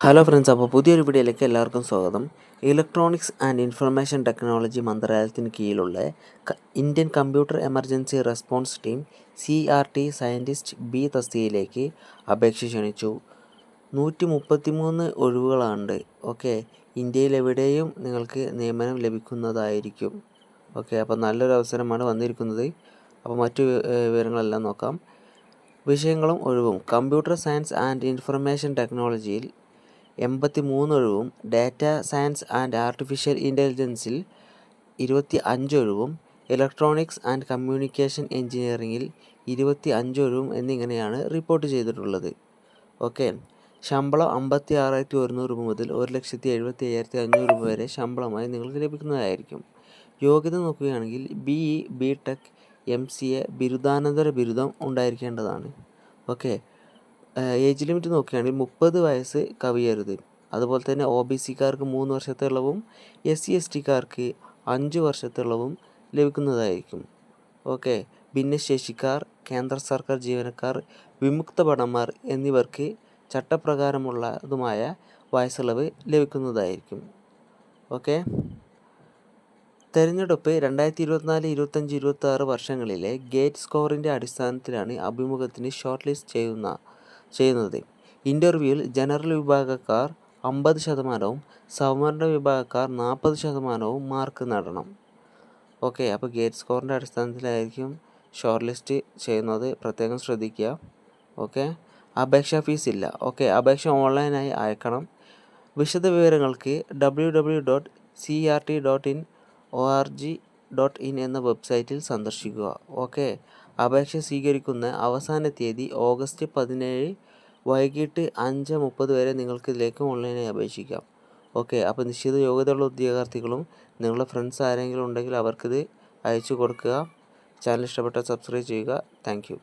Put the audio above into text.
Hello friends, അപ്പോൾ പുതിയൊരു വീഡിയോയിലേക്ക് എല്ലാവർക്കും സ്വാഗതം. ഇലക്ട്രോണിക്സ് ആൻഡ് ഇൻഫർമേഷൻ ടെക്നോളജി മന്ത്രാലയത്തിന് കീഴിലുള്ള Indian computer emergency response team CRT scientist B തസ്തികയിലേക്ക് അപേക്ഷ ക്ഷണിച്ചു. 133 ഒഴിവുകളുണ്ട്. ഓക്കെ, ഇന്ത്യയിലെവിടെയും നിങ്ങൾക്ക് നിയമനം ലഭിക്കുന്നതായിരിക്കും. ഓക്കെ, അപ്പോൾ നല്ലൊരു അവസരമാണ് വന്നിരിക്കുന്നത്. അപ്പോൾ മറ്റു വിവരങ്ങളെല്ലാം നോക്കാം. വിഷയങ്ങളും ഒഴിവും: കമ്പ്യൂട്ടർ സയൻസ് ആൻഡ് ഇൻഫർമേഷൻ ടെക്നോളജിയിൽ 83 ഒഴിവും, ഡാറ്റ സയൻസ് ആൻഡ് ആർട്ടിഫിഷ്യൽ ഇൻ്റലിജൻസിൽ 25 ഒഴിവും, ഇലക്ട്രോണിക്സ് ആൻഡ് കമ്മ്യൂണിക്കേഷൻ എഞ്ചിനീയറിംഗിൽ 25 ഒഴിവും എന്നിങ്ങനെയാണ് റിപ്പോർട്ട് ചെയ്തിട്ടുള്ളത്. ഓക്കെ, ശമ്പളം 56,100 മുതൽ 1,75,500 രൂപ വരെ ശമ്പളമായി നിങ്ങൾക്ക് ലഭിക്കുന്നതായിരിക്കും. യോഗ്യത നോക്കുകയാണെങ്കിൽ BE, BTech, MCA ബിരുദാനന്തര ബിരുദം ഉണ്ടായിരിക്കേണ്ടതാണ്. ഓക്കെ, ഏജ് ലിമിറ്റ് നോക്കുകയാണെങ്കിൽ 30 വയസ്സ് കവിയരുത്. അതുപോലെ തന്നെ OBCക്കാർക്ക് 3 വർഷത്തെ ഇളവും SC/STക്കാർക്ക് 5 വർഷത്തെ ഇളവും ലഭിക്കുന്നതായിരിക്കും. ഓക്കെ, ഭിന്നശേഷിക്കാർ, കേന്ദ്ര സർക്കാർ ജീവനക്കാർ, വിമുക്ത ഭടന്മാർ എന്നിവർക്ക് ചട്ടപ്രകാരമുള്ളതുമായ വയസ്സിളവ് ലഭിക്കുന്നതായിരിക്കും. ഓക്കെ, തെരഞ്ഞെടുപ്പ് 2024, 25, 26 വർഷങ്ങളിലെ ഗേറ്റ് സ്കോറിൻ്റെ അടിസ്ഥാനത്തിലാണ് അഭിമുഖത്തിന് ഷോർട്ട് ലിസ്റ്റ് ചെയ്യുന്നത്. ഇൻ്റർവ്യൂവിൽ ജനറൽ വിഭാഗക്കാർ 50%, സംവരണ വിഭാഗക്കാർ 40% മാർക്ക് നേടണം. ഓക്കെ, അപ്പോൾ ഗേറ്റ് സ്കോറിൻ്റെ അടിസ്ഥാനത്തിലായിരിക്കും ഷോർട്ട് ലിസ്റ്റ് ചെയ്യുന്നത്, പ്രത്യേകം ശ്രദ്ധിക്കുക. ഓക്കെ, അപേക്ഷാ ഫീസ് ഇല്ല. ഓക്കെ, അപേക്ഷ ഓൺലൈനായി അയക്കണം. വിശദ വിവരങ്ങൾക്ക് www.crt.org.in എന്ന വെബ്സൈറ്റിൽ സന്ദർശിക്കുക. ഓക്കെ, അപേക്ഷ സ്വീകരിക്കുന്ന അവസാന തീയതി ഓഗസ്റ്റ് 17 വൈകിട്ട് 5:30 വരെ നിങ്ങൾക്ക് ഇതിലേക്ക് ഓൺലൈനായി അപേക്ഷിക്കാം. ഓക്കെ, അപ്പോൾ നിശ്ചിത യോഗ്യതയുള്ള ഉദ്യോഗാർത്ഥികളും നിങ്ങളുടെ ഫ്രണ്ട്സ് ആരെങ്കിലും ഉണ്ടെങ്കിൽ അവർക്കിത് അയച്ചു കൊടുക്കുക. ചാനൽ ഇഷ്ടപ്പെട്ടാൽ സബ്സ്ക്രൈബ് ചെയ്യുക. Thank you.